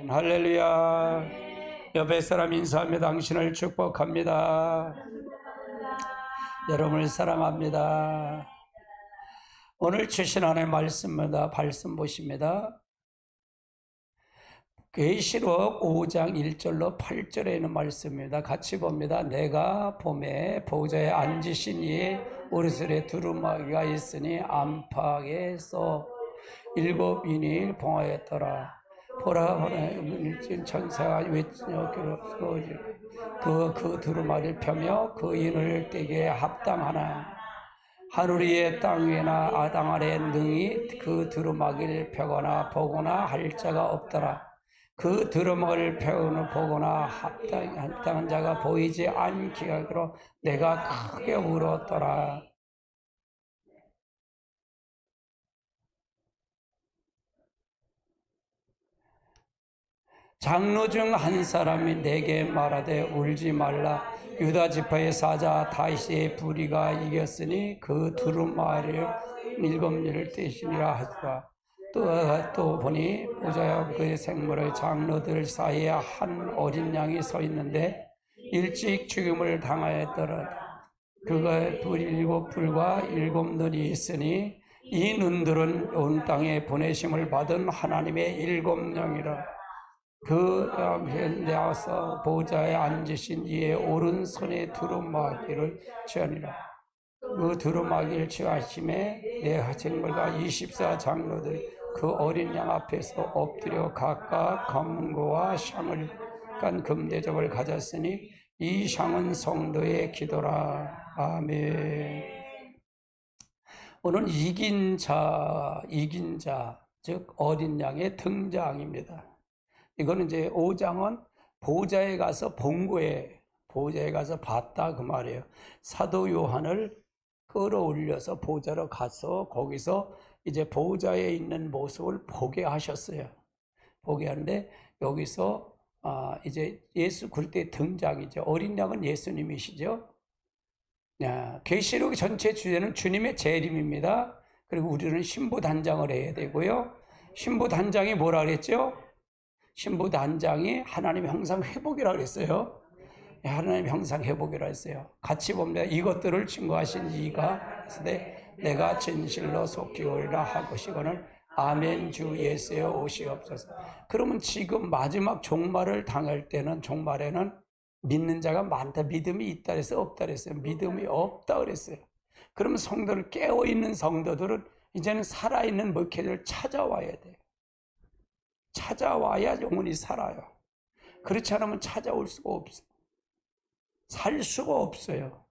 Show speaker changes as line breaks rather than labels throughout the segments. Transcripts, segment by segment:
할렐루야. 옆에 사람 인사하며 당신을 축복합니다. 여러분을 사랑합니다. 오늘 주신 하나님의 말씀입니다. 말씀 보십니다. 계시록 5장 1절로 8절에 있는 말씀입니다. 같이 봅니다. 내가 봄에 보좌에 앉으신 이의 오른손에 두루마기가 있으니 안팎에서 7인이 봉하였더라. 보라 일진 천사가 그 두루마기를 펴며 그 인을 떼게 합당하나 하늘 위에 땅 위에나 땅 아래 능히 그 두루마기를 펴거나 보거나 할 자가 없더라. 그 두루마기를 펴거나 보거나 합당한 자가 보이지 않게 하기로 내가 크게 울었더라. 장로 중 한 사람이 내게 말하되 울지 말라. 유다 지파의 사자 다윗의 부리가 이겼으니 그 두루마리를 7일을 떼시니라 하더라. 또 보니 보좌와 그의 생물의 장로들 사이에 한 어린 양이 서 있는데 일찍 죽음을 당하였더라. 그가 일곱 불과 7눈이 있으니 이 눈들은 온 땅에 보내심을 받은 하나님의 7영이라. 그 나와서 보좌에 앉으신 이의 오른손에 두루마기를 취하니라. 그 두루마기를 취하심에 내 생물과 24 장로들 그 어린 양 앞에서 엎드려 각각 검과 샹을 깐 금대접을 가졌으니 이 샹은 성도의 기도라. 아멘. 오늘 이긴 자, 즉 어린 양의 등장입니다. 이거는 이제 5장은 보좌에 가서 본 거예요. 보좌에 가서 봤다 그 말이에요. 사도 요한을 끌어올려서 보좌로 가서 거기서 이제 보좌에 있는 모습을 보게 하셨어요. 보게 하는데 여기서 이제 예수 그때 등장이죠. 어린 양은 예수님이시죠. 계시록 전체 주제는 주님의 재림입니다. 그리고 우리는 신부단장을 해야 되고요. 신부단장이 뭐라 그랬죠? 신부단장이 하나님의 형상 회복이라 그랬어요. 하나님의 형상 회복이라 했어요. 같이 보면 이것들을 증거하신 이가 내가 진실로 속히 오리라 하시거늘 아멘 주 예수여 오시옵소서. 그러면 지금 마지막 종말을 당할 때는 종말에는 믿는 자가 많다. 믿음이 있다 그랬어요? 없다 그랬어요? 믿음이 없다 그랬어요. 그러면 성도를 깨어있는 성도들은 이제는 살아있는 목회자를 찾아와야 돼요. 찾아와야 영혼이 살아요. 그렇지 않으면 찾아올 수가 없어요. 살 수가 없어요.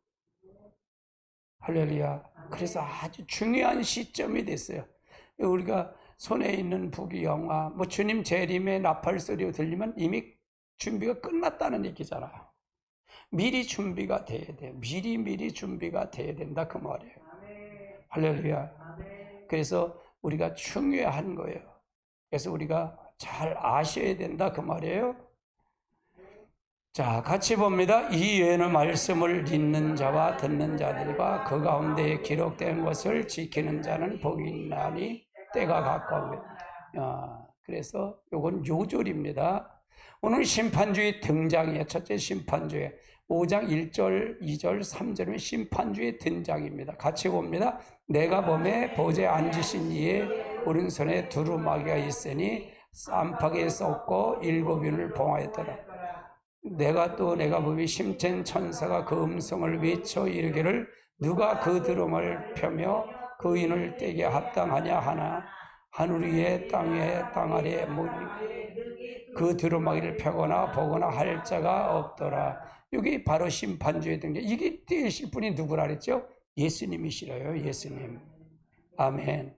할렐루야. 그래서 아주 중요한 시점이 됐어요. 우리가 손에 있는 부귀영화, 주님 재림의 나팔 소리가 들리면 이미 준비가 끝났다는 얘기잖아요. 미리 준비가 돼야 돼요. 미리 준비가 돼야 된다 그 말이에요. 할렐루야. 그래서 우리가 중요한 거예요. 그래서 우리가 잘 아셔야 된다 그 말이에요. 자, 같이 봅니다. 이 외에는 말씀을 읽는 자와 듣는 자들과 그 가운데 기록된 것을 지키는 자는 복이 있나니 때가 가까웁니다. 그래서 요건 요절입니다. 오늘 심판주의 등장이에요. 첫째 심판주의 5장 1절, 2절, 3절은 심판주의 등장입니다. 같이 봅니다. 내가 봄에 보좌에 앉으신 이의 오른손에 두루마기가 있으니 안팎에 쏟고 7인을 봉하였더라. 내가 보니 심첸 천사가 그 음성을 외쳐 이르기를 누가 그 두루마기를 펴며 그 인을 떼게 합당하냐 하나 하늘 위에 땅 위에 땅 아래에 그 두루마기를 펴거나 보거나 할 자가 없더라. 여기 바로 심판주의 등장. 이게 떼실 분이 누구라 그랬죠? 예수님이시라요. 예수님. 아멘.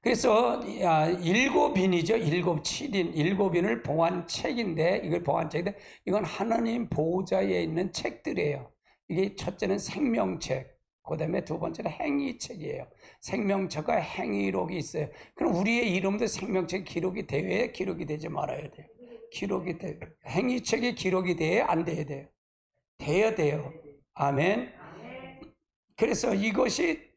그래서 7인이죠. 7인, 7인을 봉한 책인데 이건 하나님 보좌에 있는 책들이에요. 이게 첫째는 생명책, 그 다음에 두 번째는 행위책이에요. 생명책과 행위록이 있어요. 그럼 우리의 이름도 생명책 기록이 돼야 기록이 되지 말아야 돼요. 기록이 돼요. 행위책이 기록이 돼야 안 돼야 돼요. 돼야 돼요. 아멘. 그래서 이것이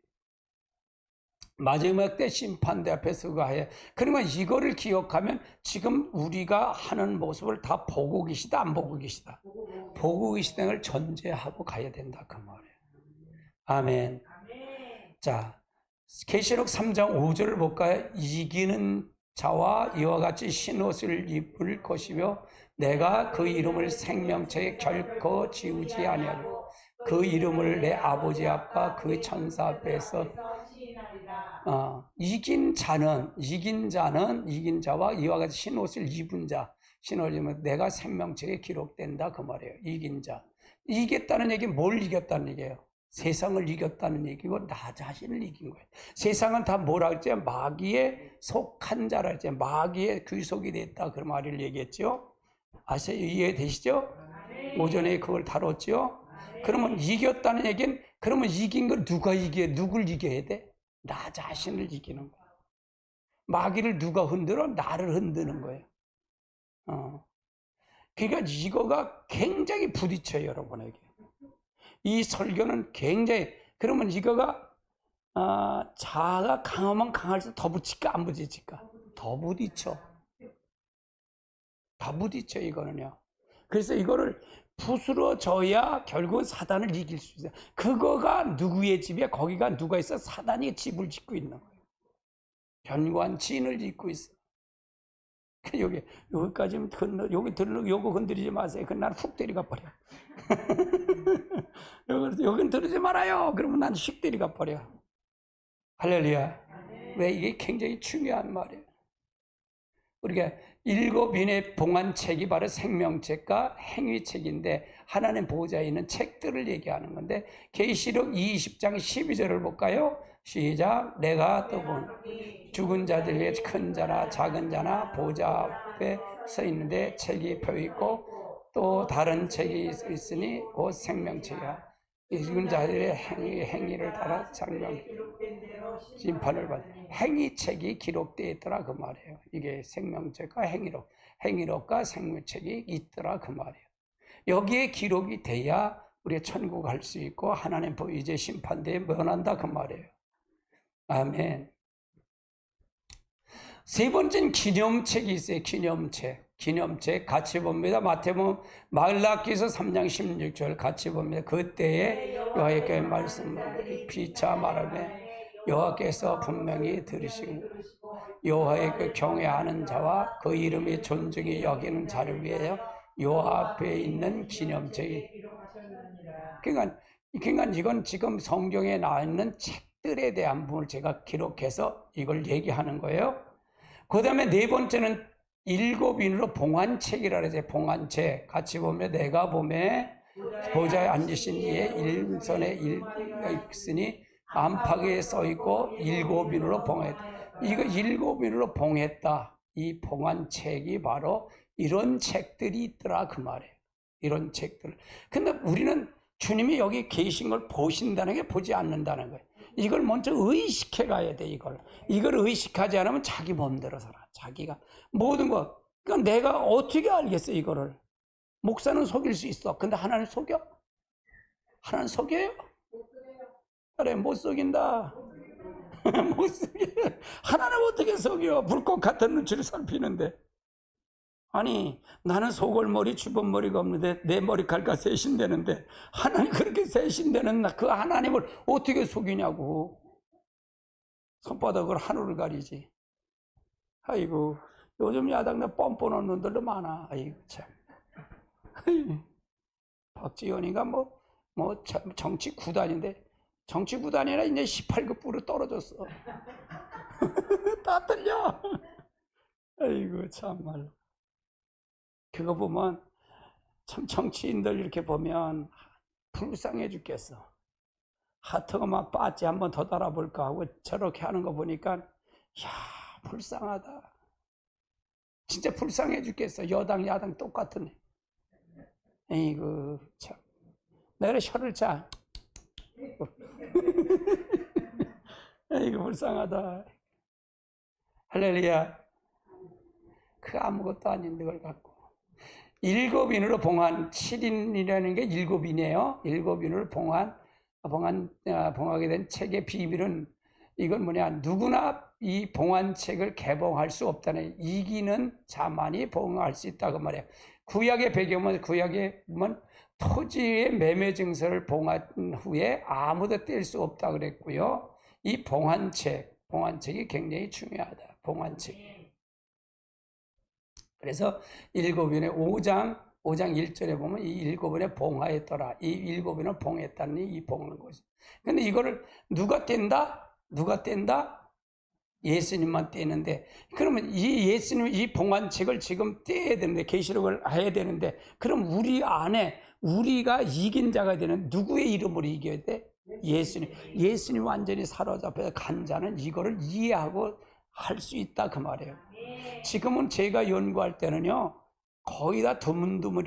마지막 때 심판대 앞에 서가 해. 그러면 이거를 기억하면 지금 우리가 하는 모습을 다 보고 계시다, 안 보고 계시다? 보고 계시다는 걸 전제하고 가야 된다 그 말이에요. 아멘. 자, 계시록 3장 5절을 볼까요? 이기는 자와 이와 같이 흰옷을 입을 것이며 내가 그 이름을 생명책에 결코 지우지 아니하리라. 그 이름을 내 아버지 앞과 그 천사 앞에서 이긴 자와 이와 같이 흰옷을 입은 자, 흰옷을 입으면 내가 생명책에 기록된다 그 말이에요. 이긴 자. 이겼다는 얘기는 뭘 이겼다는 얘기예요? 세상을 이겼다는 얘기고 나 자신을 이긴 거예요. 세상은 다 뭐라 했지? 마귀에 속한 자라 했지. 마귀에 귀속이 됐다 그 말을 얘기했죠. 아세요? 이해되시죠? 오전에 그걸 다뤘죠. 그러면 이겼다는 얘기는 그러면 이긴 걸 누가 이겨? 누굴 이겨야 돼? 나 자신을 이기는 거야. 마귀를 누가 흔들어? 나를 흔드는 거예요. 그러니까 이거가 굉장히 부딪혀요, 여러분에게. 이 설교는 굉장히, 그러면 이거가, 자아가 강하면 강할수록 더 부딪힐까, 안 부딪힐까? 더 부딪혀. 더 부딪혀, 이거는요. 그래서 이거를 부스러져야 결국은 사단을 이길 수 있어요. 그거가 누구의 집이야? 거기가 누가 있어? 사단이 집을 짓고 있는 거예요. 견고한 진을 짓고 있어. 여기까지는 요거 건드리지 마세요. 그건 난 훅 때리가 버려. 여긴 들으지 말아요. 그러면 난 휙 때리가 버려. 할렐루야. 왜 이게 굉장히 중요한 말이에요. 우리가 7인의 봉안책이 바로 생명책과 행위책인데 하나님 보호자에 있는 책들을 얘기하는 건데 계시록 20장 12절을 볼까요? 시작. 내가 또 본 죽은 자들 위에 큰 자나 작은 자나 보호자 앞에 서 있는데 책이 펴있고 또 다른 책이 있으니 곧 생명책이야. 이 죽은 자들의 행위를 따라 심판을 받아. 행위책이 기록되어 있더라 그 말이에요. 이게 생명책과 행위록과 생명책이 있더라 그 말이에요. 여기에 기록이 돼야 우리가 천국 갈 수 있고 하나님 이제 심판대에 면한다 그 말이에요. 아멘. 세 번째는 기념책이 있어요. 기념책 같이 봅니다. 마태복음 말라기서 3장 16절 같이 봅니다. 그때에 여호와의 말씀을 피차 말하되 여호와께서 분명히 들으시고 여호와의 경외하는 자와 그 이름이 존중이 여기는 자를 위하여 여호와 앞에 있는 기념책이. 그러니까 이건 지금 성경에 나와 있는 책들에 대한 부분을 제가 기록해서 이걸 얘기하는 거예요. 그 다음에 네 번째는 7인으로 봉안책이라 그러죠. 봉안책 같이 보면 내가 보면 보좌에 앉으신 이의 일선에 있으니 안팎에 써있고 7인으로 봉했다. 이거 7인으로 봉했다. 이 봉안책이 바로 이런 책들이 있더라 그 말이에요. 이런 책들. 근데 우리는 주님이 여기 계신 걸 보신다는 게 보지 않는다는 거예요. 이걸 먼저 의식해 가야 돼. 이걸 의식하지 않으면 자기 마음대로 살아. 자기가 모든 거. 그러니까 내가 어떻게 알겠어 이거를. 목사는 속일 수 있어. 근데 하나님 속여? 하나님 속여요? 그래, 못 속인다. 못 속여. 하나님 어떻게 속여? 불꽃 같은 눈치를 살피는데. 아니, 나는 소골머리 주변머리가 없는데 내 머리칼과 세신되는데 하나님 그렇게 세신되는 그 하나님을 어떻게 속이냐고. 손바닥으로 하늘을 가리지. 아이고, 요즘 야당내 뻔뻔한 놈들도 많아. 아이고 참. 박지원이가 정치 구단인데 정치 구단이라 이제 18급부로 떨어졌어. 다 틀려. 아이고 참말로. 그거 보면 참 정치인들 이렇게 보면 불쌍해 죽겠어. 하트가 막 빠지 한번 더 달아볼까 하고 저렇게 하는 거 보니까 야 불쌍하다. 진짜 불쌍해 죽겠어. 여당 야당 똑같은. 에이구 참. 내가 혀를 차. 에이구 불쌍하다. 할렐루야. 그 아무것도 아닌 걸 갖고 7인으로 봉한 7인이라는 게 7인이에요. 7인으로 봉하게 된 책의 비밀은 이건 뭐냐, 누구나 이 봉안책을 개봉할 수 없다는, 이기는 자만이 봉할 수 있다고 말이에요. 구약의 배경은, 구약에 보면 토지의 매매 증서를 봉한 후에 아무도 뗄 수 없다 그랬고요. 이 봉안책이 굉장히 중요하다. 봉안책이. 그래서 일곱인의 5장 1절에 보면 이 일곱인의 봉하였더라. 이 일곱인은 봉했다니 이 봉하는 거죠. 근데 이거를 누가 뗀다? 예수님만 떼는데, 그러면 이 예수님 이 봉안책을 지금 떼야 되는데, 계시록을 해야 되는데, 그럼 우리 안에 우리가 이긴 자가 되는, 누구의 이름으로 이겨야 돼? 예수님 완전히 사로잡혀 간 자는 이거를 이해하고 할 수 있다 그 말이에요. 지금은 제가 연구할 때는요, 거의 다 드문드문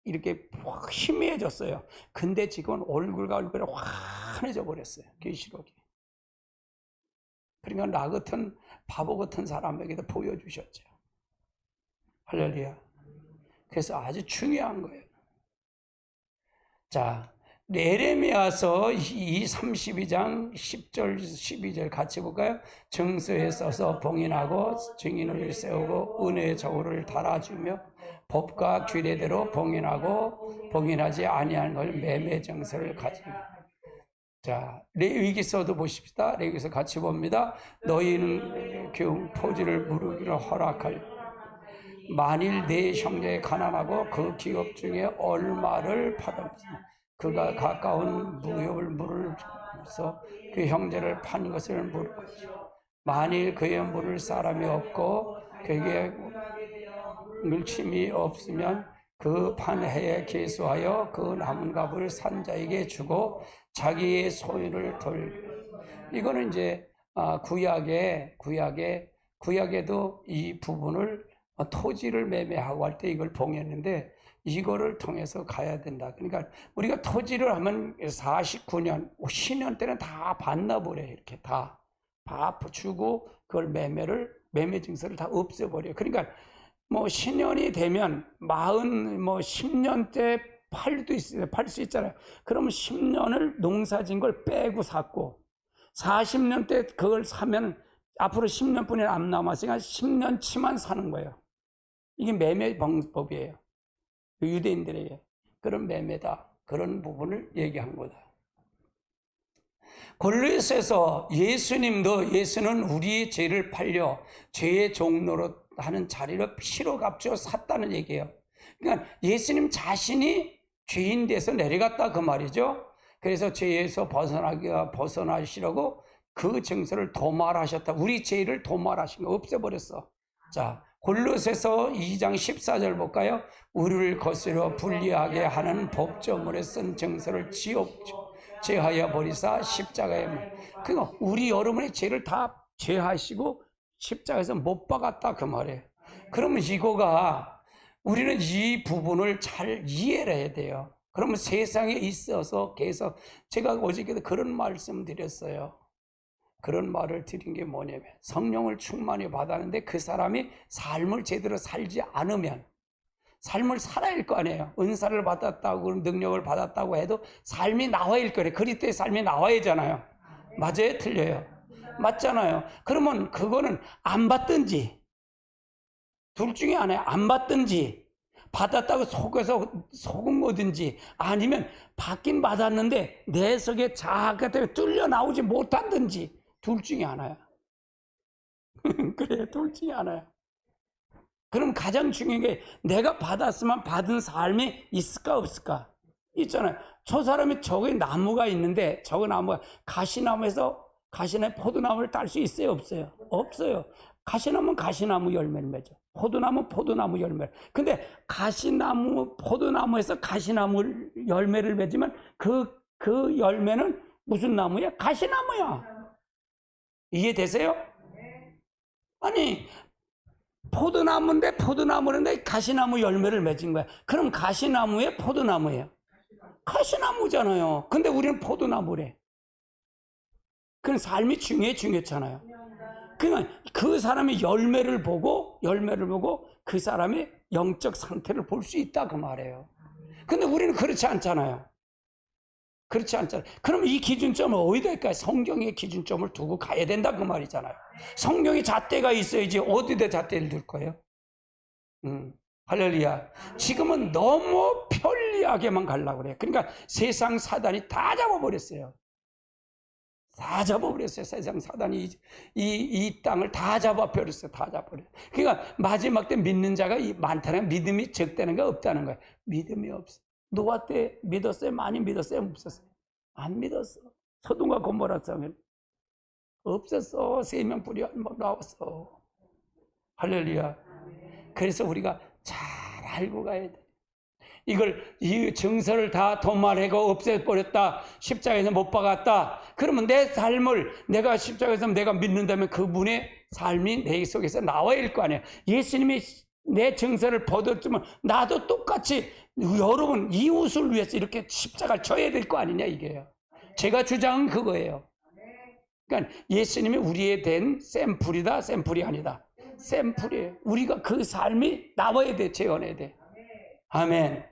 이렇게 희미해졌어요. 근데 지금은 얼굴이 환해져 버렸어요, 계시록이. 그러니까 나 같은 바보 같은 사람에게도 보여주셨죠. 할렐루야. 그래서 아주 중요한 거예요. 자, 예레미야서 32장 10절 12절 같이 볼까요? 정서에 써서 봉인하고 증인을 세우고 은혜의 저울을 달아주며 법과 규례대로 봉인하고 봉인하지 아니한 걸 매매 정서를 가지고. 자, 레위기서도 보십시다. 레위기서 같이 봅니다. 너희는 토지를 무르기로 허락할, 만일 내 형제가 가난하고 그 기업 중에 얼마를 팔았으면 그가 가까운 무역을 물어서 그 형제를 판 것을 물을 것이요, 만일 그의 물을 사람이 없고 그에게 물침이 없으면 그 판 해에 계수하여 그 남은 값을 산자에게 주고 자기의 소유를 돌. 이거는 이제 구약에도 이 부분을 토지를 매매하고 할 때 이걸 봉했는데, 이거를 통해서 가야 된다. 그러니까 우리가 토지를 하면 49년, 신년 때는 다 반납을 해. 이렇게 다 주고 그걸 매매 증서를 다 없애버려. 그러니까 뭐 신년이 되면 10년 때 팔 수 있잖아요. 그러면 10년을 농사진 걸 빼고 샀고, 40년 때 그걸 사면 앞으로 10년뿐이 안 남았으니까 10년치만 사는 거예요. 이게 매매 방법이에요. 유대인들에게. 그런 매매다. 그런 부분을 얘기한 거다. 골로새서 예수는 우리의 죄를 팔려 죄의 종로로 하는 자리를 피로 값주어 샀다는 얘기예요. 그러니까 예수님 자신이 죄인 돼서 내려갔다 그 말이죠. 그래서 죄에서 벗어나시려고 그 증서를 도말하셨다. 우리 죄를 도말하신 거 없애버렸어. 자, 골로새서 2장 14절 볼까요? 우리를 거스려 불리하게 하는 법조문에 쓴 증서를 제하여 버리사 십자가에. 그러니까 우리 여러분의 죄를 다 제하시고 십자가에서 못 박았다 그 말이에요. 그러면 우리는 이 부분을 잘 이해를 해야 돼요. 그러면 세상에 있어서 계속, 제가 어저께도 그런 말씀 드렸어요. 그런 말을 드린 게 뭐냐면, 성령을 충만히 받았는데 그 사람이 삶을 제대로 살지 않으면, 삶을 살아야 할 거 아니에요. 은사를 받았다고 능력을 받았다고 해도 삶이 나와야 할 거예요. 그리스도의 삶이 나와야 하잖아요. 맞아요? 틀려요? 맞잖아요. 그러면 그거는 안 받든지, 둘 중에 하나예요. 안 받든지, 받았다고 속은 거든지, 아니면 받긴 받았는데 내 속에 자아가 때문에 뚫려 나오지 못하든지, 둘 중에 하나야. 그래, 둘 중에 하나야. 그럼 가장 중요한 게, 내가 받았으면 받은 삶이 있을까 없을까? 있잖아요. 저 사람이 저기 나무가 있는데, 저거 나무가 가시나무에서 포도나무를 딸 수 있어요 없어요? 없어요. 가시나무는 가시나무 열매를 맺어. 포도나무는 포도나무 열매를. 근데 포도나무에서 가시나무 열매를 맺으면 그 열매는 무슨 나무야? 가시나무야. 이해되세요? 아니, 포도나무인데 가시나무 열매를 맺은 거야. 그럼 가시나무에 포도나무예요? 가시나무잖아요. 근데 우리는 포도나무래. 그럼 삶이 중요했잖아요. 그러니까 그 사람의 열매를 보고 그 사람의 영적 상태를 볼 수 있다 그 말이에요. 근데 우리는 그렇지 않잖아요. 그렇지 않잖아요. 그럼 이 기준점은 어디다 할까요? 성경의 기준점을 두고 가야 된다 그 말이잖아요. 성경의 잣대가 있어야지 어디다 잣대를 둘 거예요? 할렐루야. 지금은 너무 편리하게만 가려고 그래요. 그러니까 세상 사단이 다 잡아버렸어요. 다 잡아버렸어요. 세상 사단이 이 땅을 다 잡아버렸어요. 다 잡아버렸어요. 그러니까 마지막 때 믿는 자가 많다는, 믿음이 적다는 거 없다는 거예요. 믿음이 없어. 노아 때 믿었어요? 많이 믿었어요? 없었어요? 안 믿었어. 소돔과 고모라 싸움은 없었어. 3명 뿌리 한번 나왔어. 할렐루야. 그래서 우리가 잘 알고 가야 돼. 이 정서를 다 도말하고 없애버렸다. 십자가에서 못 박았다. 그러면 내 삶을 내가 십자가에서 내가 믿는다면 그분의 삶이 내 속에서 나와야 할 거 아니에요. 예수님이 내 정서를 벗었지만 나도 똑같이 여러분 이웃을 위해서 이렇게 십자가를 져야 될 거 아니냐 이게요. 제가 주장은 그거예요. 그러니까 예수님이 우리에 된 샘플이다, 샘플이 아니다. 샘플이에요. 우리가 그 삶이 나와야 돼, 재현해야 돼. 아멘.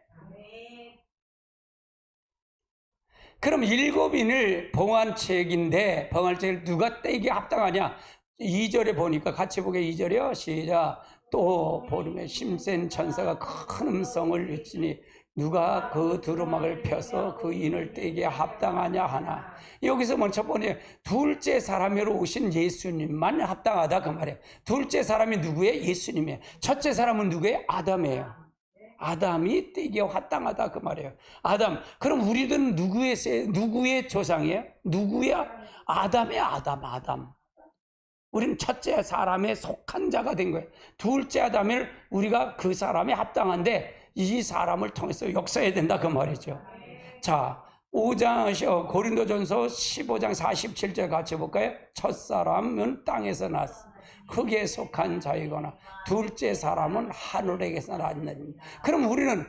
그럼 7인을 봉안책인데 봉안책을 누가 떼기에 합당하냐? 2절에 보니까 같이 보게 2절이요. 시작. 또 보름에 심센 천사가 큰 음성을 외치니 누가 그 두루마기를 펴서 그 인을 떼기에 합당하냐 하나. 여기서 먼저 보니 둘째 사람으로 오신 예수님만 합당하다 그 말이에요. 둘째 사람이 누구예요? 예수님이에요. 첫째 사람은 누구예요? 아담이에요. 아담이 떼기에 합당하다 그 말이에요. 아담. 그럼 우리들은 누구의 조상이에요? 누구야? 아담의 아담. 우리는 첫째 사람에 속한 자가 된 거예요. 둘째 아담을 우리가 그 사람에 합당한데 이 사람을 통해서 역사해야 된다 그 말이죠. 자, 5장 고린도전서 15장 47절 같이 볼까요? 첫사람은 땅에서 났어. 흙에 속한 자이거나 둘째 사람은 하늘에게서 났느니. 그럼 우리는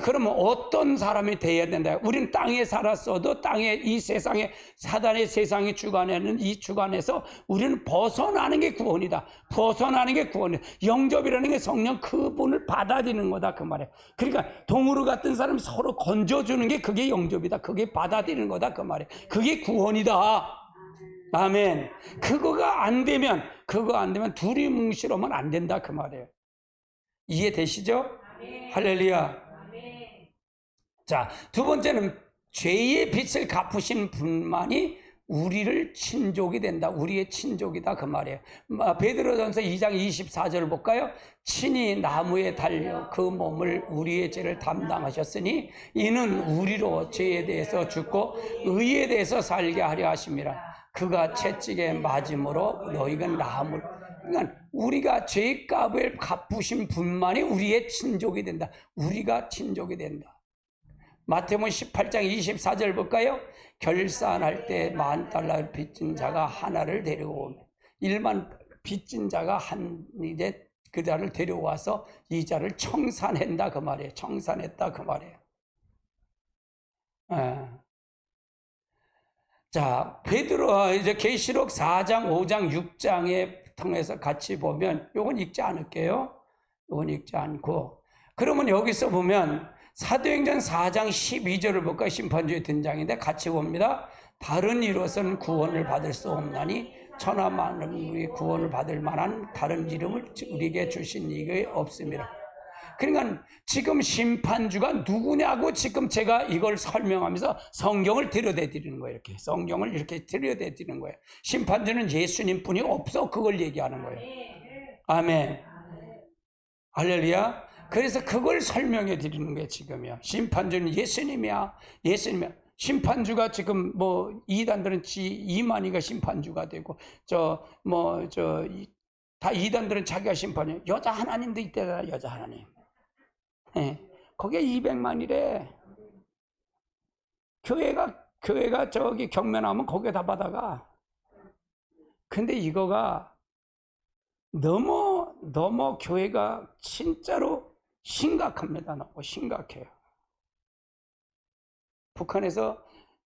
그러면 어떤 사람이 되어야 된다? 우리는 땅에 살았어도 땅에 이 세상에 사단의 세상이 주관하는 이 주관에서 우리는 벗어나는 게 구원이다. 벗어나는 게 구원이다. 영접이라는 게 성령 그분을 받아들이는 거다 그 말이에요. 그러니까 동으로 같은 사람이 서로 건져주는 게 그게 영접이다. 그게 받아들이는 거다 그 말이에요. 그게 구원이다. 아멘. 그거 안 되면 둘이 뭉실하면 안 된다 그 말이에요. 이해되시죠? 아멘. 할렐루야. 아멘. 자, 두 번째는 죄의 빚을 갚으신 분만이 우리를 친족이 된다. 우리의 친족이다 그 말이에요. 베드로전서 2장 24절 볼까요? 친히 나무에 달려 그 몸을 우리의 죄를 담당하셨으니 이는 우리로 죄에 대해서 죽고 의에 대해서 살게 하려 하심이라. 그가 채찍에 맞음으로 너희가 나음을. 그러니까 우리가 죄값을 갚으신 분만이 우리의 친족이 된다. 우리가 친족이 된다. 마태복음 18장 24절 볼까요? 결산할 때 $10,000를 빚진 자가 하나를 데려오면 일만 빚진 자가 이제 그 자를 데려와서 이 자를 청산한다 그 말이에요. 청산했다 그 말이에요. 자, 베드로 이제 계시록 4장, 5장, 6장에 통해서 같이 보면 요건 읽지 않을게요. 요건 읽지 않고. 그러면 여기서 보면 사도행전 4장 12절을 볼까? 심판주의 등장인데 같이 봅니다. 다른 이로서는 구원을 받을 수 없나니 천하 만민이 구원을 받을 만한 다른 이름을 우리에게 주신 이게 없습니다. 그러니까 지금 심판주가 누구냐고 지금 제가 이걸 설명하면서 성경을 들여대 드리는 거예요. 이렇게 성경을 이렇게 들여대 드리는 거예요. 심판주는 예수님뿐이 없어. 그걸 얘기하는 거예요. 아멘. 할렐루야. 그래서 그걸 설명해 드리는 게 지금이야. 심판주는 예수님이야. 심판주가 지금 이단들은 이만희가 심판주가 되고 다 이단들은 자기가 심판이야. 여자 하나님도 있대라. 여자 하나님. 거기에 200만이래. 교회가 저기 경매나오면 거기에 다 받아가. 근데 이거가 너무 교회가 진짜로 심각합니다. 너무 심각해요.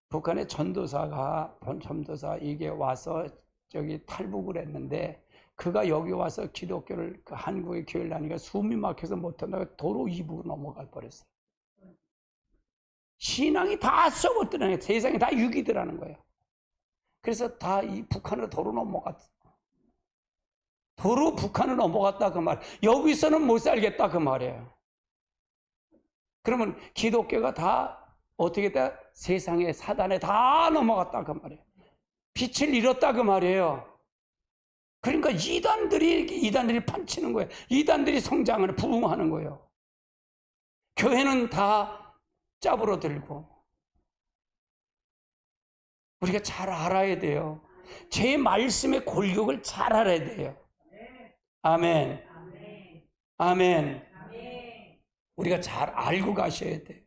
북한의 전도사 이게 와서 저기 탈북을 했는데 그가 여기 와서 기독교를 한국의 교회를 다니까 숨이 막혀서 못한다고 도로 2부로 넘어가 버렸어요. 신앙이 다 썩었더라는 거예요. 세상이 다 유기더라는 거예요. 그래서 다 이 북한으로 도로 넘어갔어. 도로 북한을 넘어갔다 그 말. 여기서는 못 살겠다 그 말이에요. 그러면 기독교가 다 어떻게 돼? 세상의 사단에 다 넘어갔다 그 말이에요. 빛을 잃었다 그 말이에요. 그러니까 이단들이 판치는 거예요. 이단들이 성장을 부흥하는 거예요. 교회는 다 짜부러들고. 우리가 잘 알아야 돼요. 제 말씀의 골격을 잘 알아야 돼요. 아멘. 아멘. 우리가 잘 알고 가셔야 돼요.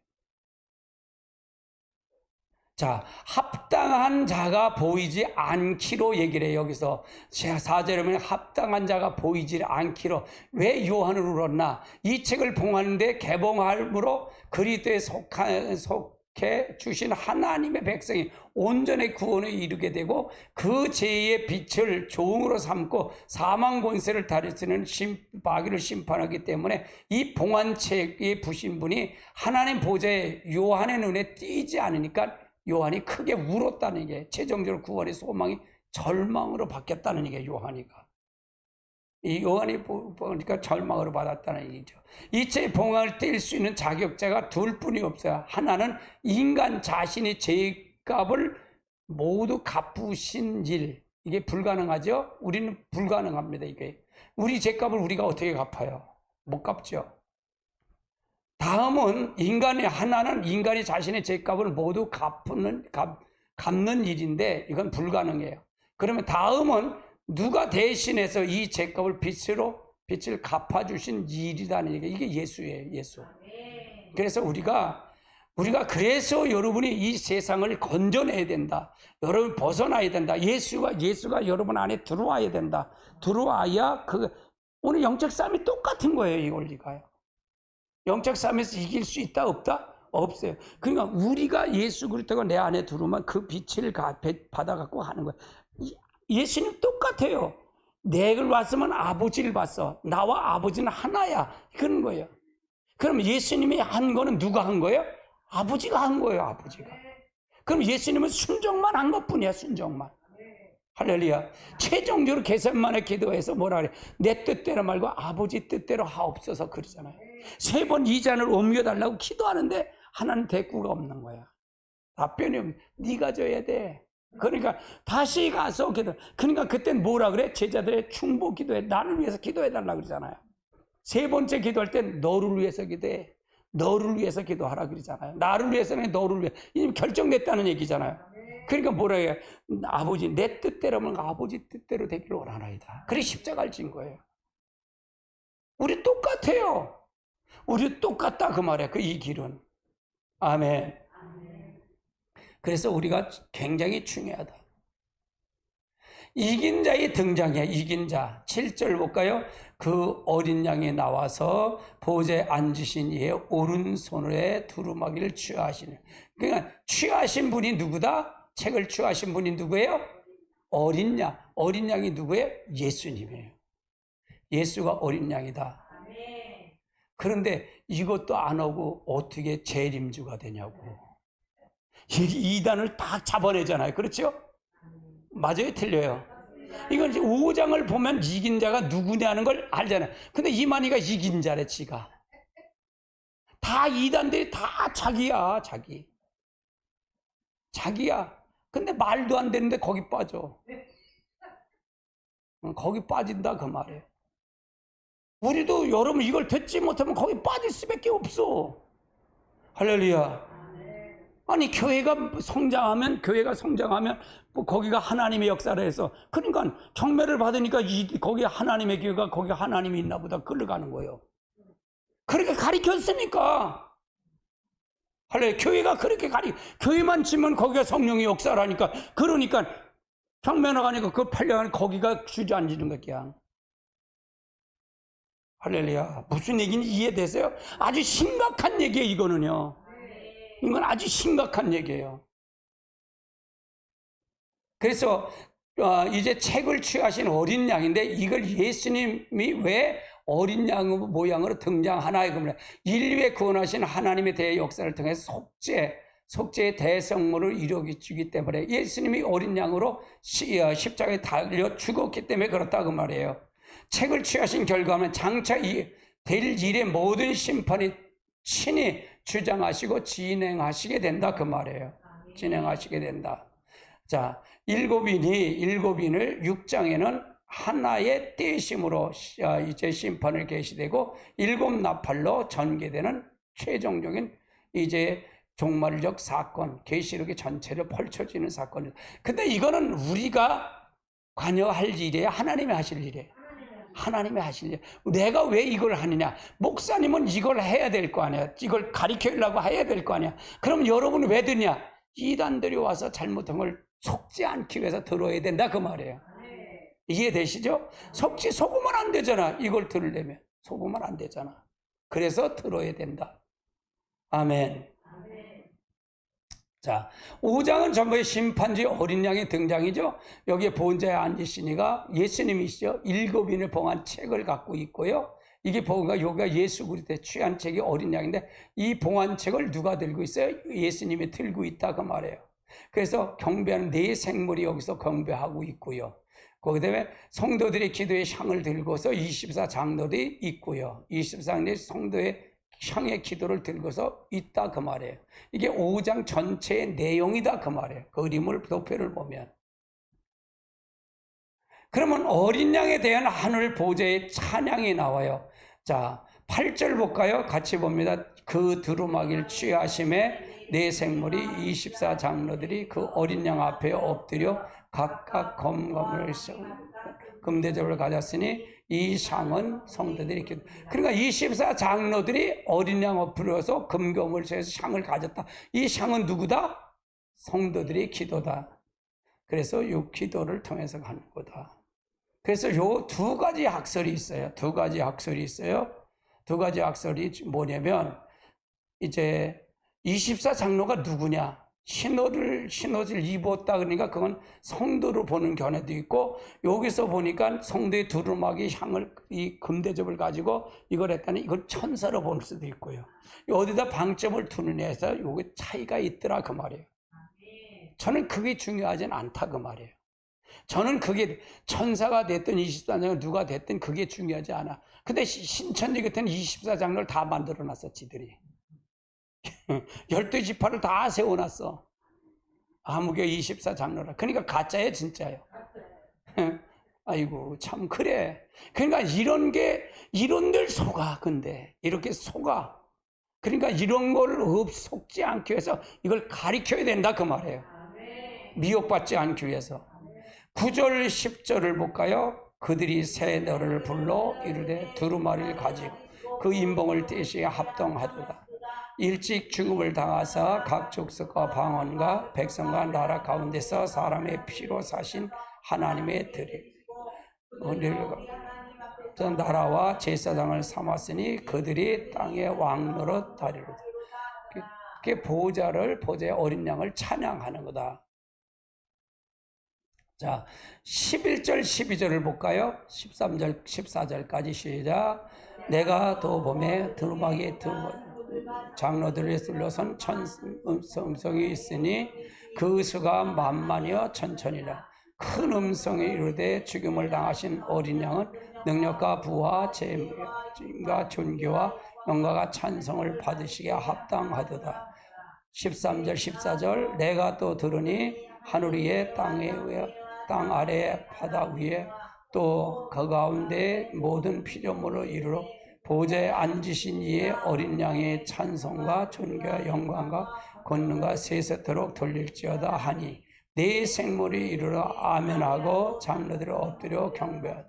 자, 합당한 자가 보이지 않기로 얘기를 해요. 여기서 4절에 보면 합당한 자가 보이지 않기로. 왜 요한을 울었나? 이 책을 봉하는데 개봉함으로 그리스도에 속해 주신 하나님의 백성이 온전히 구원에 이르게 되고 그 죄의 빛을 종으로 삼고 사망 권세를 다스리는 마귀를 심판하기 때문에 이 봉한 책에 부신 분이 하나님 보좌에 요한의 눈에 띄지 않으니까 요한이 크게 울었다는 게 최종적으로 구원의 소망이 절망으로 바뀌었다는 게 요한이가. 이 요한이 보니까 절망으로 받았다는 얘기죠. 이체 봉황을 뗄 수 있는 자격자가 둘 뿐이 없어요. 하나는 인간 자신이 죄값을 모두 갚으신 일. 이게 불가능하죠? 우리는 불가능합니다. 이게 우리 죄값을 우리가 어떻게 갚아요? 못 갚죠. 다음은 하나는 인간이 자신의 죄값을 모두 갚는 일인데 이건 불가능해요. 그러면 다음은 누가 대신해서 이 죄값을 빛을 갚아주신 일이라는 얘기. 이게 예수예요. 예수. 그래서 우리가 그래서 여러분이 이 세상을 건져내야 된다. 여러분 벗어나야 된다. 예수가 여러분 안에 들어와야 된다. 들어와야 오늘 영적 싸움이 똑같은 거예요. 이 원리가요. 영적 싸움에서 이길 수 있다 없다? 없어요. 그러니까 우리가 예수 그리스도가 내 안에 들어오면 그 빛을 받아갖고 하는 거예요. 예수님 똑같아요. 내가 왔으면 아버지를 봤어. 나와 아버지는 하나야. 그런 거예요. 그럼 예수님이 한 거는 누가 한 거예요? 아버지가 한 거예요. 아버지가. 그럼 예수님은 순종만 한 것뿐이야. 순종만. 할렐루야. 최종적으로 겟세마네 기도해서 뭐라 그래? 내 뜻대로 말고 아버지 뜻대로 하옵소서 그러잖아요. 3번 이 잔을 옮겨달라고 기도하는데 하나는 대꾸가 없는 거야. 답변이 없는. 네가 줘야 돼. 그러니까 다시 가서 기도. 그러니까 그땐 뭐라 그래? 제자들의 충복 기도해. 나를 위해서 기도해달라고 그러잖아요. 3번째 기도할 땐 너를 위해서 기도해. 너를 위해서 기도하라 그러잖아요. 나를 위해서는 너를 위해. 이미 결정됐다는 얘기잖아요. 그러니까 뭐라 해요? 아버지 내 뜻대로면 아버지 뜻대로 되기를 원하나이다. 그래 십자가를 진 거예요. 우리 똑같아요. 우리 똑같다 그 말이야. 이 길은. 아멘. 그래서 우리가 굉장히 중요하다. 이긴 자의 등장이야. 이긴 자. 7절 볼까요? 그 어린 양이 나와서 보좌에 앉으신 이의 오른손에 두루마기를 취하시네. 그러니까 취하신 분이 누구다? 책을 취하신 분이 누구예요? 어린 양. 어린 양이 누구예요? 예수님이에요. 예수가 어린 양이다. 그런데 이것도 안 하고 어떻게 재림주가 되냐고. 이단을 다 잡아내잖아요. 그렇죠? 맞아요? 틀려요? 이건 이제 5장을 보면 이긴 자가 누구냐는 걸 알잖아요. 근데 이만희가 이긴 자래, 지가. 다 이단들이 다 자기야, 자기. 자기야. 근데 말도 안 되는데 거기 빠져. 거기 빠진다 그 말이에요. 우리도 여러분 이걸 듣지 못하면 거기 빠질 수밖에 없어. 할렐루야. 아니 교회가 성장하면 뭐 거기가 하나님의 역사를 해서 그러니까 경매를 받으니까 거기 하나님의 교회가 거기 하나님이 있나 보다 끌려가는 거예요. 그렇게 가리켰으니까. 할렐루야. 교회가 그렇게 교회만 치면 거기가 성령의 역사를 하니까 그러니까 경매 나가니까 그 팔려가는 거기가 주저앉는 거야 그냥. 할렐루야. 무슨 얘기인지 이해되세요? 아주 심각한 얘기예요 이거는요. 이건 아주 심각한 얘기예요. 그래서 이제 책을 취하신 어린 양인데 이걸 예수님이 왜 어린 양 모양으로 등장하나요? 그러면 인류에 구원하신 하나님의 대의 역사를 통해서 속죄의 대성물을 이루어주기 때문에 예수님이 어린 양으로 십자가에 달려 죽었기 때문에 그렇다 그 말이에요. 책을 취하신 결과는 장차 될 일의 모든 심판이 친히 주장하시고 진행하시게 된다 그 말이에요. 진행하시게 된다. 자, 일곱인을 6장에는 하나의 떼심으로 이제 심판을 계시되고 일곱 나팔로 전개되는 최종적인 이제 종말적 사건, 계시록의 전체를 펼쳐지는 사건이에요. 근데 이거는 우리가 관여할 일이에요? 하나님이 하실 일이에요? 하나님이 하실 일. 내가 왜 이걸 하느냐? 목사님은 이걸 해야 될 거 아니야. 이걸 가르치려고 해야 될 거 아니야. 그럼 여러분은 왜 듣냐? 이단들이 와서 잘못한 걸 속지 않기 위해서 들어야 된다 그 말이에요. 이해되시죠? 속으면 안 되잖아. 이걸 들으려면 속으면 안 되잖아. 그래서 들어야 된다. 아멘. 자, 5장은 전부의 심판지 어린 양의 등장이죠. 여기에 보은자에 앉으시니가 예수님이시죠. 일곱인을 봉한 책을 갖고 있고요. 이게 여기가 예수 그리스도의 취한 책이 어린 양인데 이 봉한 책을 누가 들고 있어요? 예수님이 들고 있다 그 말이에요. 그래서 경배하는 네 생물이 여기서 경배하고 있고요. 그 다음에 성도들의 기도의 향을 들고서 24 장로들이 있고요. 24장로들이 성도의 향의 기도를 들고서 있다 그 말이에요. 이게 5장 전체의 내용이다 그 말이에요. 그림을 도표를 보면. 그러면 어린 양에 대한 하늘 보좌의 찬양이 나와요. 자, 8절 볼까요? 같이 봅니다. 그 두루마기를 취하심에 네 생물이 24 장로들이 그 어린 양 앞에 엎드려 각각 금대접을 가졌으니 이 상은 성도들이 기도. 그러니까 24 장로들이 어린 양 엎드려서 금검을 채워서 상을 가졌다. 이 상은 누구다? 성도들이 기도다. 그래서 이 기도를 통해서 가는 거다. 그래서 요 두 가지 학설이 있어요. 두 가지 학설이 뭐냐면 이제 24 장로가 누구냐? 흰옷을 입었다 그러니까 그건 성도로 보는 견해도 있고 여기서 보니까 성도의 두루마기 향을 이 금대접을 가지고 이걸 했다니 이걸 천사로 볼 수도 있고요. 어디다 방점을 두느냐 해서 요게 차이가 있더라 그 말이에요. 저는 그게 중요하진 않다 그 말이에요. 저는 그게 천사가 됐든 24장로 누가 됐든 그게 중요하지 않아. 근데 신천지 같은 24장로를 다 만들어놨어 지들이. 12지파를 다 세워놨어. 아무개 24장로라. 그러니까 가짜예요 진짜예요. 아이고 참 그래. 그러니까 이런들 속아. 근데 이렇게 속아. 그러니까 이런 걸 속지 않기 위해서 이걸 가리켜야 된다 그 말이에요. 미혹받지 않기 위해서. 9절 10절을 볼까요? 그들이 새 너를 불러 이르되 두루마리를 가지고 그 인봉을 떼시에 합동하도다. 일찍 죽음을 당하사 각 족속과 방언과 백성과 나라 가운데서 사람의 피로 사신 하나님의 들이 나라와 제사장을 삼았으니 그들이 땅의 왕 노릇 하리로다. 그게 보좌의 어린 양을 찬양하는 거다. 자, 11절 12절을 볼까요? 13절 14절까지 시작. 내가 또 봄에 두루마기에 장로들에 둘러선 음성이 있으니 그 수가 만만이여 천천이라. 큰 음성이 이르되 죽임을 당하신 어린 양은 능력과 부와 재임과 존귀와 영광과 찬송을 받으시기에 합당하도다. 13절 14절 내가 또 들으니 하늘 위에 땅 아래 바다 위에 또 그 가운데 모든 피조물을 이루러 보좌에 앉으신 이의 어린 양의 찬송과 존귀와 영광과 권능과 세세토록 돌릴지어다 하니 네 생물이 이르러 아멘하고 장로들을 엎드려 경배하다.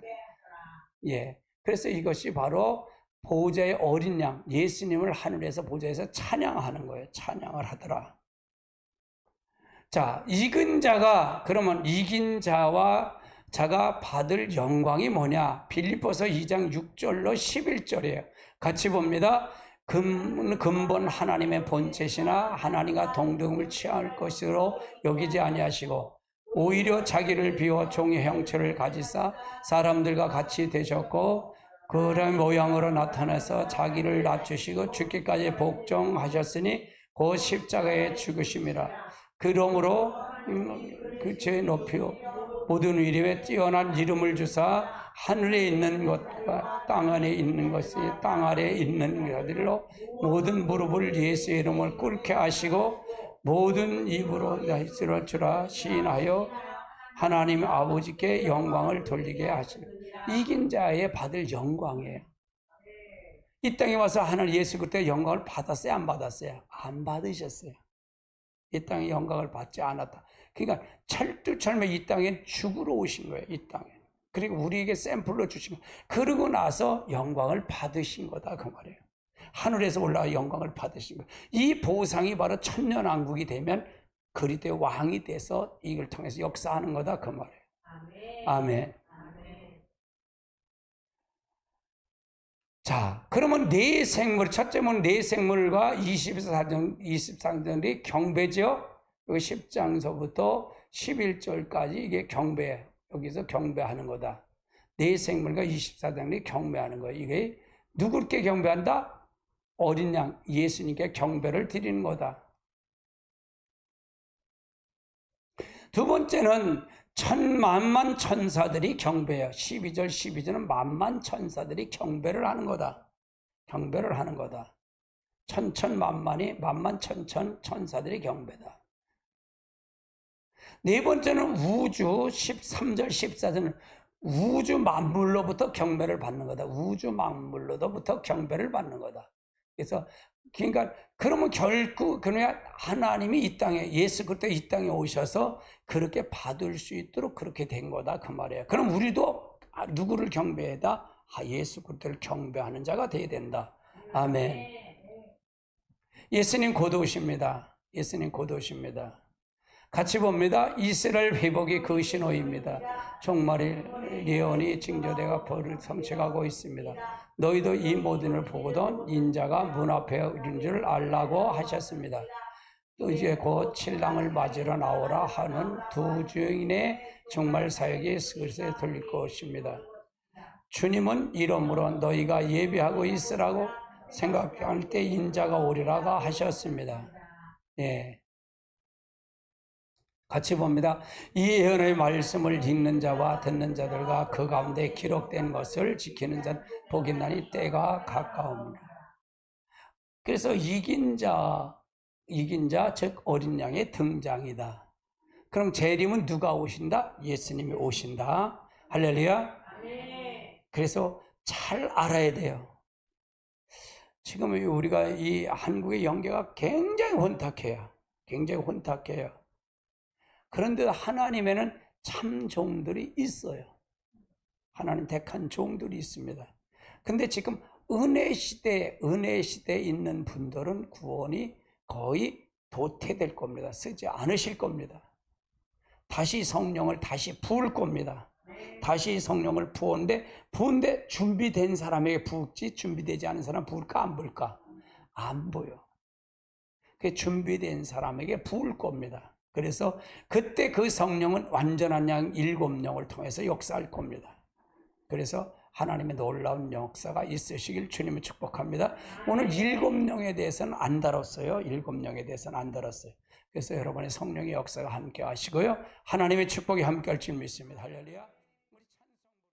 예, 그래서 이것이 바로 보좌의 어린 양 예수님을 하늘에서 보좌에서 찬양하는 거예요. 찬양을 하더라. 자, 그러면 이긴 자가 받을 영광이 뭐냐? 빌립보서 2장 6절로 11절이에요. 같이 봅니다. 근본 하나님의 본체시나 하나님과 동등을 취할 것으로 여기지 아니하시고 오히려 자기를 비워 종의 형체를 가지사 사람들과 같이 되셨고 그런 모양으로 나타나서 자기를 낮추시고 죽기까지 복종하셨으니 곧 십자가에 죽으심이라. 그러므로 그 죄 높이요 모든 위력에 뛰어난 이름을 주사 하늘에 있는 것과 땅 안에 있는 것이 땅 아래에 있는 것들로 모든 무릎을 예수의 이름을 꿇게 하시고 모든 입으로 예수를 주라 시인하여 하나님 아버지께 영광을 돌리게 하시고, 이긴 자의 받을 영광이에요. 이 땅에 와서 하나님 예수 그때 영광을 받았어요? 안 받았어요? 안 받으셨어요. 이 땅에 영광을 받지 않았다. 그러니까 철두철미 이 땅에 죽으러 오신 거예요. 이 땅에. 그리고 우리에게 샘플로 주신 거예요. 그러고 나서 영광을 받으신 거다 그 말이에요. 하늘에서 올라와 영광을 받으신 거예요. 이 보상이 바로 천년왕국이 되면 그리스도의 왕이 돼서 이걸 통해서 역사하는 거다 그 말이에요. 아멘. 자, 그러면 네 생물, 첫째는 네 생물과 24장들이 경배죠. 여기 10장서부터 11절까지 이게 경배, 여기서 경배하는 거다. 네 생물과 24장들이 경배하는 거예요. 이게 누구께 경배한다? 어린 양, 예수님께 경배를 드리는 거다. 두 번째는 천만만 천사들이 경배해요. 12절, 12절은 만만 천사들이 경배를 하는 거다. 경배를 하는 거다. 천천만만이 만만 천천 천사들이 경배다. 네 번째는 우주 13절, 14절은 우주 만물로부터 경배를 받는 거다. 우주 만물로부터 경배를 받는 거다. 그래서 그러니까 그러면 결국 그냥 하나님이 이 땅에 예수 그리스도 이 땅에 오셔서 그렇게 받을 수 있도록 그렇게 된 거다 그 말이에요. 그럼 우리도 누구를 경배해다? 예수 그리스도를 경배하는 자가 돼야 된다. 아멘. 예수님 곧 오십니다. 예수님 곧 오십니다. 같이 봅니다. 이스라엘 회복이 그 신호입니다. 종말일 예언이 징조되가 벌을 성취하고 있습니다. 너희도 이 모든 을 보거든 인자가 문 앞에 이른 줄 알라고 하셨습니다. 또 이제 곧 신랑을 맞으러 나오라 하는 두 주인의 정말 사역이 그리스도에 돌릴 것입니다. 주님은 이러므로 너희가 예비하고 있으라고 생각할 때 인자가 오리라고 하셨습니다. 예. 같이 봅니다. 이 예언의 말씀을 읽는 자와 듣는 자들과 그 가운데 기록된 것을 지키는 자는 복이 나니 때가 가까우니라. 그래서 이긴 자 즉 어린 양의 등장이다. 그럼 재림은 누가 오신다? 예수님이 오신다. 할렐루야. 그래서 잘 알아야 돼요. 지금 우리가 이 한국의 연계가 굉장히 혼탁해요. 굉장히 혼탁해요. 그런데 하나님에는 참 종들이 있어요. 하나님 택한 종들이 있습니다. 근데 지금 은혜 시대에 있는 분들은 구원이 거의 도태될 겁니다. 쓰지 않으실 겁니다. 다시 성령을 다시 부을 겁니다. 다시 성령을 부었는데 준비된 사람에게 부을지 준비되지 않은 사람 부을까 안 부을까? 안 보여. 그 준비된 사람에게 부을 겁니다. 그래서 그때 그 성령은 완전한 양 7영을 통해서 역사할 겁니다. 그래서 하나님의 놀라운 역사가 있으시길 주님을 축복합니다. 오늘 7영에 대해서는 안 다뤘어요. 7영에 대해서는 안 다뤘어요. 그래서 여러분의 성령의 역사가 함께 하시고요. 하나님의 축복이 함께 할 줄 믿습니다. 할렐루야.